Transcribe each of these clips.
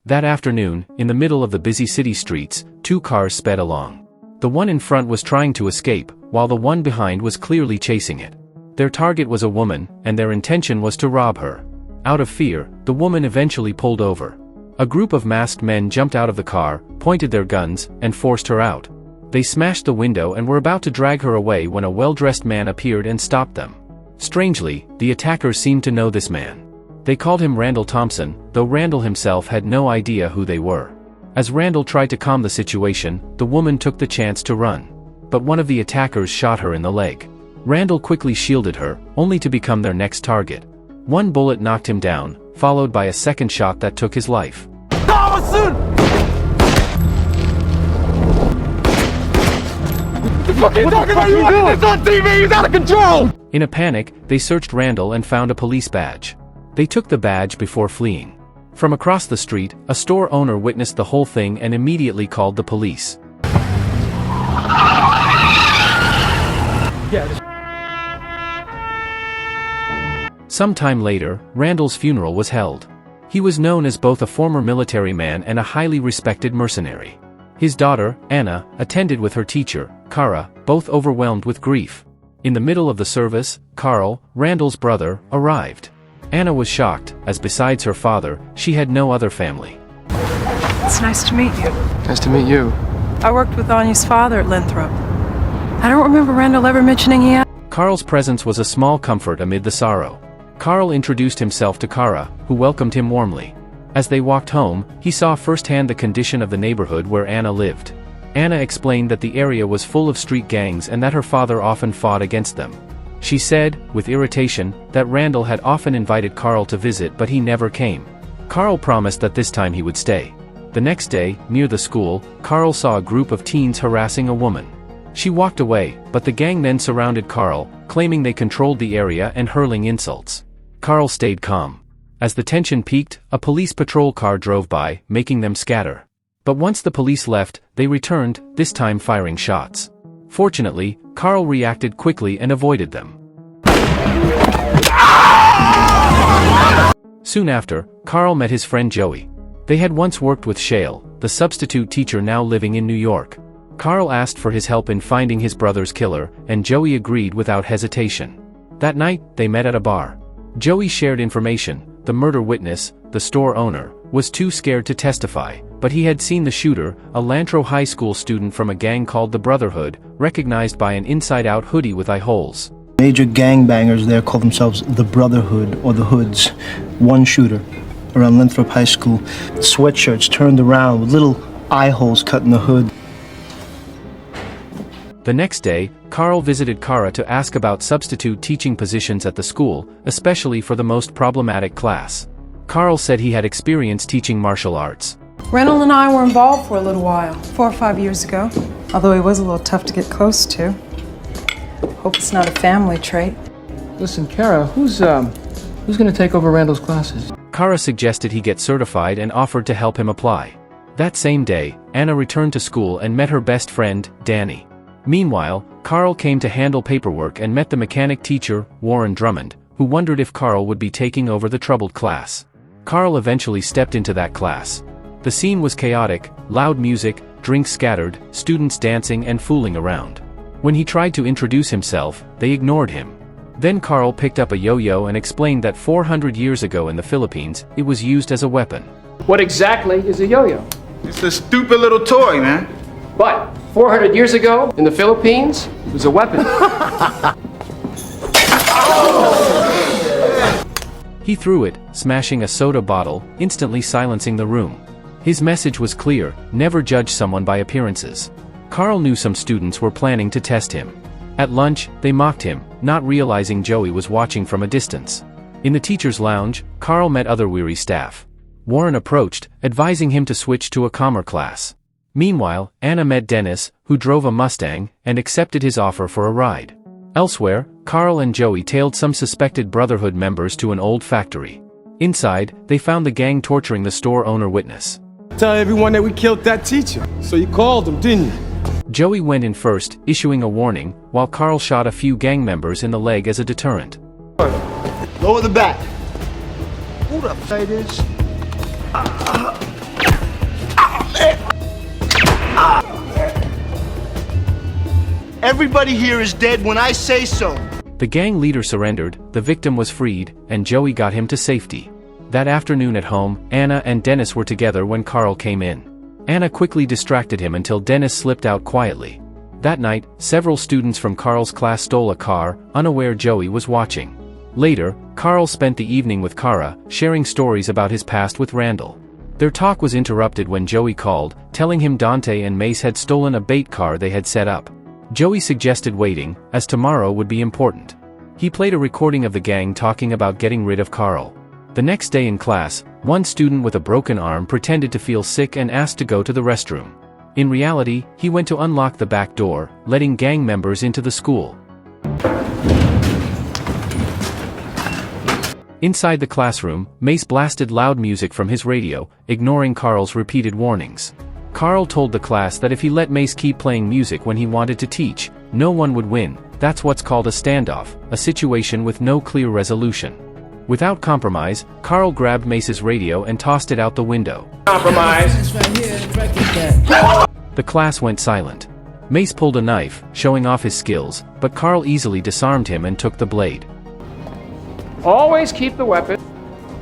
That afternoon, in the middle of the busy city streets, two cars sped along. The one in front was trying to escape, while the one behind was clearly chasing it. Their target was a woman, and their intention was to rob her. Out of fear, the woman eventually pulled over. A group of masked men jumped out of the car, pointed their guns, and forced her out. They smashed the window and were about to drag her away when a well-dressed man appeared and stopped them. Strangely, the attackers seemed to know this man. They called him Randall Thompson, though Randall himself had no idea who they were. As Randall tried to calm the situation, the woman took the chance to run. But one of the attackers shot her in the leg. Randall quickly shielded her, only to become their next target. One bullet knocked him down, followed by a second shot that took his life. What the fuck are you doing? It's on TV! He's out of control! In a panic, they searched Randall and found a police badge. They took the badge before fleeing. From across the street, a store owner witnessed the whole thing and immediately called the police. Some time later, Randall's funeral was held. He was known as both a former military man and a highly respected mercenary. His daughter, Anna, attended with her teacher, Kara, both overwhelmed with grief. In the middle of the service, Carl, Randall's brother, arrived. Anna was shocked, as besides her father, she had no other family. It's nice to meet you. Nice to meet you. I worked with Anya's father at Linthrop. I don't remember Randall ever mentioning he had... Carl's presence was a small comfort amid the sorrow. Carl introduced himself to Kara, who welcomed him warmly. As they walked home, he saw firsthand the condition of the neighborhood where Anna lived. Anna explained that the area was full of street gangs and that her father often fought against them. She said, with irritation, that Randall had often invited Carl to visit but he never came. Carl promised that this time he would stay. The next day, near the school, Carl saw a group of teens harassing a woman. She walked away, but the gang then surrounded Carl, claiming they controlled the area and hurling insults. Carl stayed calm. As the tension peaked, a police patrol car drove by, making them scatter. But once the police left, they returned, this time firing shots. Fortunately, Carl reacted quickly and avoided them. Soon after, Carl met his friend Joey. They had once worked with Shale, the substitute teacher now living in New York. Carl asked for his help in finding his brother's killer, and Joey agreed without hesitation. That night, they met at a bar. Joey shared information. The murder witness, the store owner, was too scared to testify, but he had seen the shooter, a Lantro High School student from a gang called the Brotherhood, recognized by an inside-out hoodie with eye holes. Major gangbangers there call themselves the Brotherhood or the Hoods. One shooter around Linthrop High School. Sweatshirts turned around with little eye holes cut in the hood. The next day, Carl visited Kara to ask about substitute teaching positions at the school, especially for the most problematic class. Carl said he had experience teaching martial arts. Randall and I were involved for a little while, 4 or 5 years ago. Although he was a little tough to get close to. Hope it's not a family trait. Listen, Kara, who's gonna take over Randall's classes? Kara suggested he get certified and offered to help him apply. That same day, Anna returned to school and met her best friend, Danny. Meanwhile, Carl came to handle paperwork and met the mechanic teacher, Warren Drummond, who wondered if Carl would be taking over the troubled class. Carl eventually stepped into that class. The scene was chaotic, loud music, drinks scattered, students dancing and fooling around. When he tried to introduce himself, they ignored him. Then Carl picked up a yo-yo and explained that 400 years ago in the Philippines, it was used as a weapon. What exactly is a yo-yo? It's a stupid little toy, man. But 400 years ago in the Philippines, it was a weapon. He threw it, smashing a soda bottle, instantly silencing the room. His message was clear: never judge someone by appearances. Carl knew some students were planning to test him. At lunch, they mocked him, not realizing Joey was watching from a distance. In the teacher's lounge, Carl met other weary staff. Warren approached, advising him to switch to a calmer class. Meanwhile, Anna met Dennis, who drove a Mustang, and accepted his offer for a ride. Elsewhere, Carl and Joey tailed some suspected Brotherhood members to an old factory. Inside, they found the gang torturing the store owner witness. Tell everyone that we killed that teacher. So you called him, didn't you? Joey went in first, issuing a warning, while Carl shot a few gang members in the leg as a deterrent. Lower the back. Who the f*** it is? Everybody here is dead when I say so. The gang leader surrendered, the victim was freed, and Joey got him to safety. That afternoon at home, Anna and Dennis were together when Carl came in. Anna quickly distracted him until Dennis slipped out quietly. That night, several students from Carl's class stole a car, unaware Joey was watching. Later, Carl spent the evening with Kara, sharing stories about his past with Randall. Their talk was interrupted when Joey called, telling him Dante and Mace had stolen a bait car they had set up. Joey suggested waiting, as tomorrow would be important. He played a recording of the gang talking about getting rid of Carl. The next day in class, one student with a broken arm pretended to feel sick and asked to go to the restroom. In reality, he went to unlock the back door, letting gang members into the school. Inside the classroom, Mace blasted loud music from his radio, ignoring Carl's repeated warnings. Carl told the class that if he let Mace keep playing music when he wanted to teach, no one would win. That's what's called a standoff, a situation with no clear resolution. Without compromise, Carl grabbed Mace's radio and tossed it out the window. Compromise. The class went silent. Mace pulled a knife, showing off his skills, but Carl easily disarmed him and took the blade. Always keep the weapon.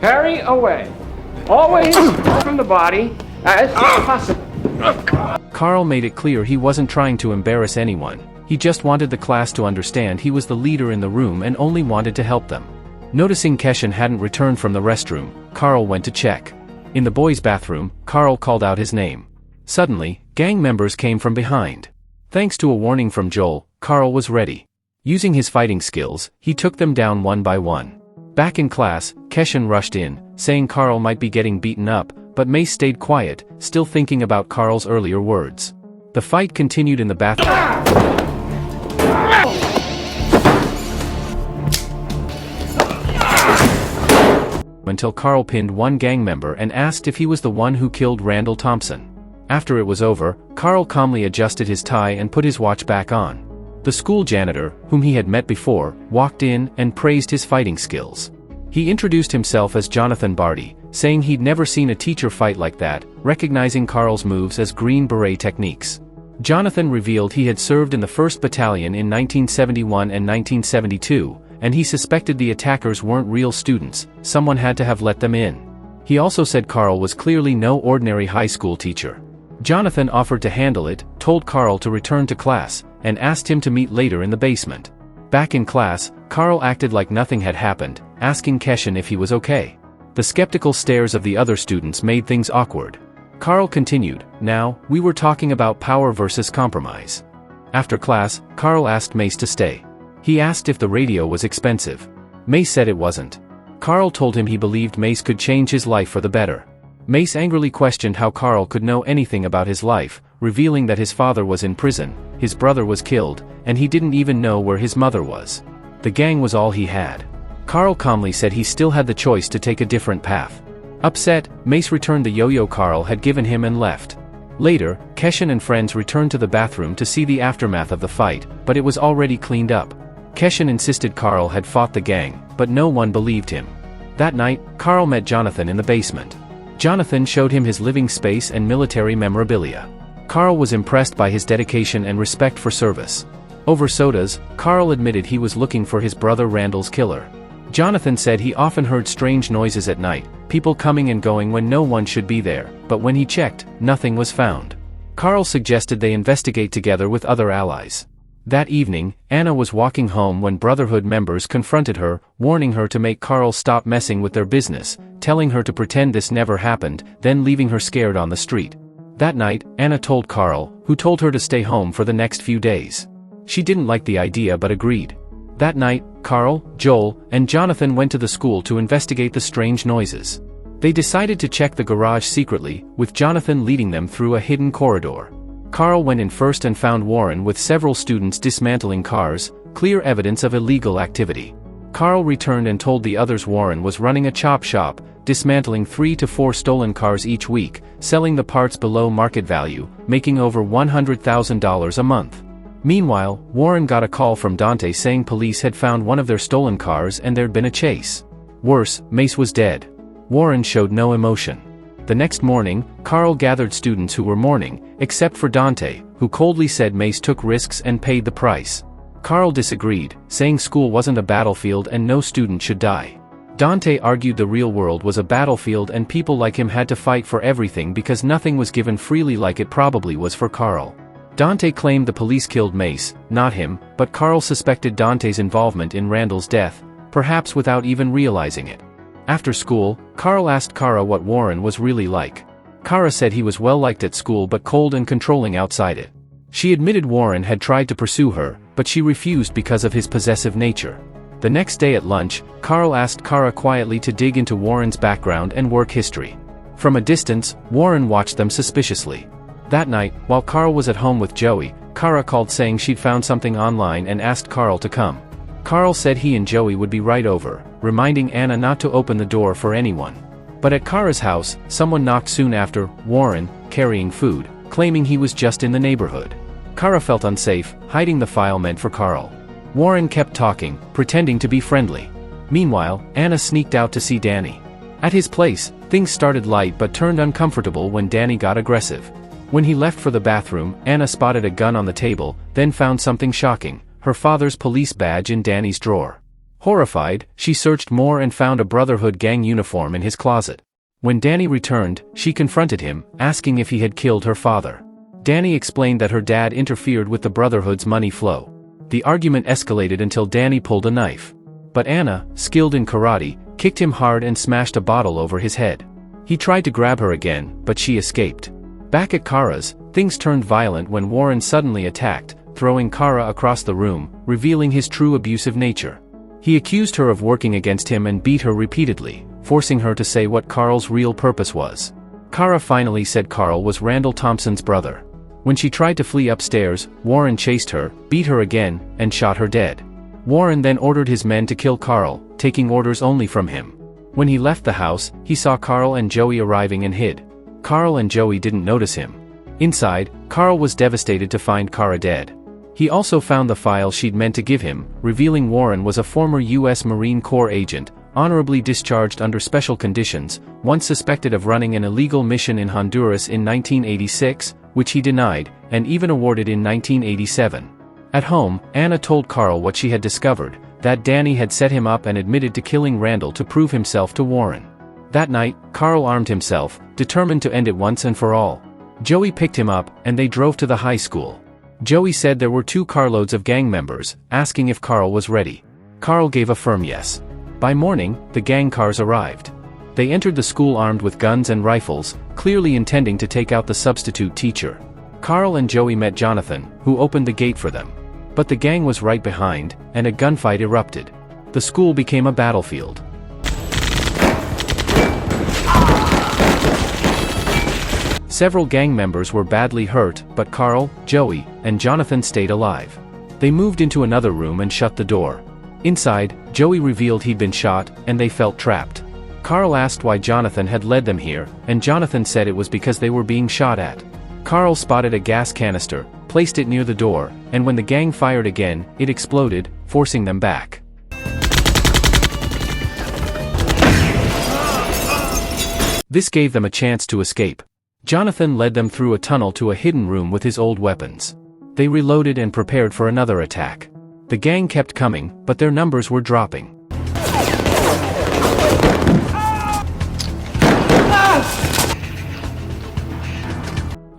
Parry away. Always from the body as possible. Carl made it clear he wasn't trying to embarrass anyone. He just wanted the class to understand he was the leader in the room and only wanted to help them. Noticing Keshen hadn't returned from the restroom, Carl went to check. In the boys' bathroom, Carl called out his name. Suddenly, gang members came from behind. Thanks to a warning from Joel, Carl was ready. Using his fighting skills, he took them down one by one. Back in class, Keshen rushed in, saying Carl might be getting beaten up, but Mace stayed quiet, still thinking about Carl's earlier words. The fight continued in the bathroom until Carl pinned one gang member and asked if he was the one who killed Randall Thompson. After it was over, Carl calmly adjusted his tie and put his watch back on. The school janitor, whom he had met before, walked in and praised his fighting skills. He introduced himself as Jonathan Barty, saying he'd never seen a teacher fight like that, recognizing Carl's moves as Green Beret techniques. Jonathan revealed he had served in the 1st Battalion in 1971 and 1972, and he suspected the attackers weren't real students, someone had to have let them in. He also said Carl was clearly no ordinary high school teacher. Jonathan offered to handle it, told Carl to return to class, and asked him to meet later in the basement. Back in class, Carl acted like nothing had happened, asking Keshen if he was okay. The skeptical stares of the other students made things awkward. Carl continued, "Now, we were talking about power versus compromise." After class, Carl asked Mace to stay. He asked if the radio was expensive. Mace said it wasn't. Carl told him he believed Mace could change his life for the better. Mace angrily questioned how Carl could know anything about his life, revealing that his father was in prison, his brother was killed, and he didn't even know where his mother was. The gang was all he had. Carl calmly said he still had the choice to take a different path. Upset, Mace returned the yo-yo Carl had given him and left. Later, Keshen and friends returned to the bathroom to see the aftermath of the fight, but it was already cleaned up. Keshen insisted Carl had fought the gang, but no one believed him. That night, Carl met Jonathan in the basement. Jonathan showed him his living space and military memorabilia. Carl was impressed by his dedication and respect for service. Over sodas, Carl admitted he was looking for his brother Randall's killer. Jonathan said he often heard strange noises at night, people coming and going when no one should be there, but when he checked, nothing was found. Carl suggested they investigate together with other allies. That evening, Anna was walking home when Brotherhood members confronted her, warning her to make Carl stop messing with their business, telling her to pretend this never happened, then leaving her scared on the street. That night, Anna told Carl, who told her to stay home for the next few days. She didn't like the idea but agreed. That night, Carl, Joel, and Jonathan went to the school to investigate the strange noises. They decided to check the garage secretly, with Jonathan leading them through a hidden corridor. Carl went in first and found Warren with several students dismantling cars, clear evidence of illegal activity. Carl returned and told the others Warren was running a chop shop, dismantling 3 to 4 stolen cars each week, selling the parts below market value, making over $100,000 a month. Meanwhile, Warren got a call from Dante saying police had found one of their stolen cars and there'd been a chase. Worse, Mace was dead. Warren showed no emotion. The next morning, Carl gathered students who were mourning, except for Dante, who coldly said Mace took risks and paid the price. Carl disagreed, saying school wasn't a battlefield and no student should die. Dante argued the real world was a battlefield and people like him had to fight for everything because nothing was given freely like it probably was for Carl. Dante claimed the police killed Mace, not him, but Carl suspected Dante's involvement in Randall's death, perhaps without even realizing it. After school, Carl asked Kara what Warren was really like. Kara said he was well liked at school but cold and controlling outside it. She admitted Warren had tried to pursue her, but she refused because of his possessive nature. The next day at lunch, Carl asked Kara quietly to dig into Warren's background and work history. From a distance, Warren watched them suspiciously. That night, while Carl was at home with Joey, Kara called saying she'd found something online and asked Carl to come. Carl said he and Joey would be right over, reminding Anna not to open the door for anyone. But at Kara's house, someone knocked soon after, Warren, carrying food, claiming he was just in the neighborhood. Kara felt unsafe, hiding the file meant for Carl. Warren kept talking, pretending to be friendly. Meanwhile, Anna sneaked out to see Danny. At his place, things started light but turned uncomfortable when Danny got aggressive. When he left for the bathroom, Anna spotted a gun on the table, then found something shocking, her father's police badge in Danny's drawer. Horrified, she searched more and found a Brotherhood gang uniform in his closet. When Danny returned, she confronted him, asking if he had killed her father. Danny explained that her dad interfered with the Brotherhood's money flow. The argument escalated until Danny pulled a knife. But Anna, skilled in karate, kicked him hard and smashed a bottle over his head. He tried to grab her again, but she escaped. Back at Kara's, things turned violent when Warren suddenly attacked, throwing Kara across the room, revealing his true abusive nature. He accused her of working against him and beat her repeatedly, forcing her to say what Carl's real purpose was. Kara finally said Carl was Randall Thompson's brother. When she tried to flee upstairs, Warren chased her, beat her again, and shot her dead. Warren then ordered his men to kill Carl, taking orders only from him. When he left the house, he saw Carl and Joey arriving and hid. Carl and Joey didn't notice him. Inside, Carl was devastated to find Kara dead. He also found the file she'd meant to give him, revealing Warren was a former U.S. Marine Corps agent, honorably discharged under special conditions, once suspected of running an illegal mission in Honduras in 1986, which he denied, and even awarded in 1987. At home, Anna told Carl what she had discovered, that Danny had set him up and admitted to killing Randall to prove himself to Warren. That night, Carl armed himself, determined to end it once and for all. Joey picked him up, and they drove to the high school. Joey said there were 2 carloads of gang members, asking if Carl was ready. Carl gave a firm yes. By morning, the gang cars arrived. They entered the school armed with guns and rifles, clearly intending to take out the substitute teacher. Carl and Joey met Jonathan, who opened the gate for them. But the gang was right behind, and a gunfight erupted. The school became a battlefield. Several gang members were badly hurt, but Carl, Joey, and Jonathan stayed alive. They moved into another room and shut the door. Inside, Joey revealed he'd been shot, and they felt trapped. Carl asked why Jonathan had led them here, and Jonathan said it was because they were being shot at. Carl spotted a gas canister, placed it near the door, and when the gang fired again, it exploded, forcing them back. This gave them a chance to escape. Jonathan led them through a tunnel to a hidden room with his old weapons. They reloaded and prepared for another attack. The gang kept coming, but their numbers were dropping.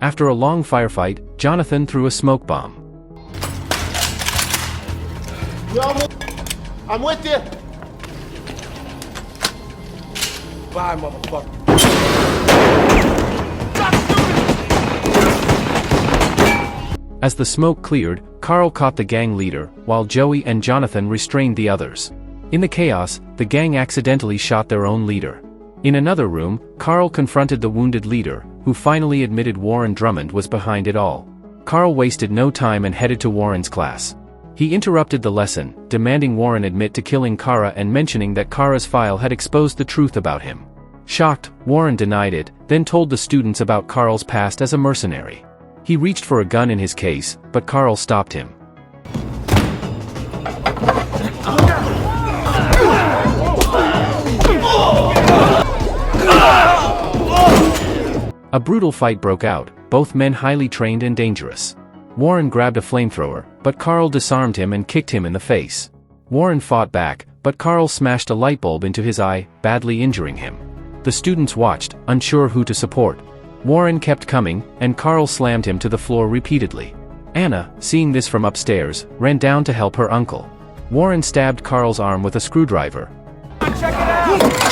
After a long firefight, Jonathan threw a smoke bomb. I'm with you. Bye, motherfucker. As the smoke cleared, Carl caught the gang leader, while Joey and Jonathan restrained the others. In the chaos, the gang accidentally shot their own leader. In another room, Carl confronted the wounded leader, who finally admitted Warren Drummond was behind it all. Carl wasted no time and headed to Warren's class. He interrupted the lesson, demanding Warren admit to killing Kara and mentioning that Kara's file had exposed the truth about him. Shocked, Warren denied it, then told the students about Carl's past as a mercenary. He reached for a gun in his case, but Carl stopped him. A brutal fight broke out, both men highly trained and dangerous. Warren grabbed a flamethrower, but Carl disarmed him and kicked him in the face. Warren fought back, but Carl smashed a light bulb into his eye, badly injuring him. The students watched, unsure who to support. Warren kept coming, and Carl slammed him to the floor repeatedly. Anna, seeing this from upstairs, ran down to help her uncle. Warren stabbed Carl's arm with a screwdriver. Check it out!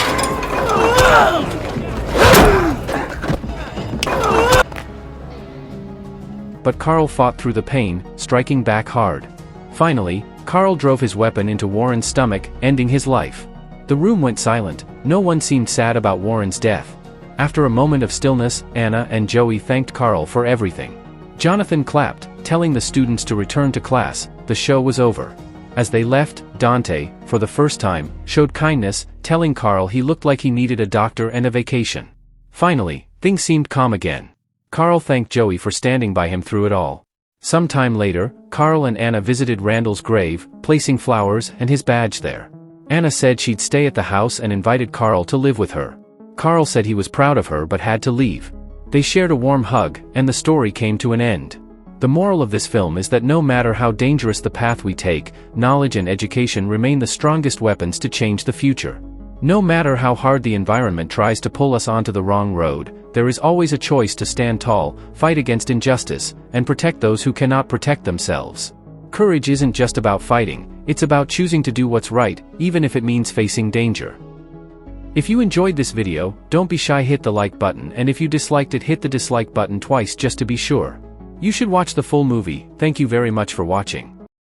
But Carl fought through the pain, striking back hard. Finally, Carl drove his weapon into Warren's stomach, ending his life. The room went silent. No one seemed sad about Warren's death. After a moment of stillness, Anna and Joey thanked Carl for everything. Jonathan clapped, telling the students to return to class. The show was over. As they left, Dante, for the first time, showed kindness, telling Carl he looked like he needed a doctor and a vacation. Finally, things seemed calm again. Carl thanked Joey for standing by him through it all. Some time later, Carl and Anna visited Randall's grave, placing flowers and his badge there. Anna said she'd stay at the house and invited Carl to live with her. Carl said he was proud of her but had to leave. They shared a warm hug, and the story came to an end. The moral of this film is that no matter how dangerous the path we take, knowledge and education remain the strongest weapons to change the future. No matter how hard the environment tries to pull us onto the wrong road, there is always a choice to stand tall, fight against injustice, and protect those who cannot protect themselves. Courage isn't just about fighting, it's about choosing to do what's right, even if it means facing danger. If you enjoyed this video, don't be shy, hit the like button, and if you disliked it, hit the dislike button twice just to be sure. You should watch the full movie. Thank you very much for watching.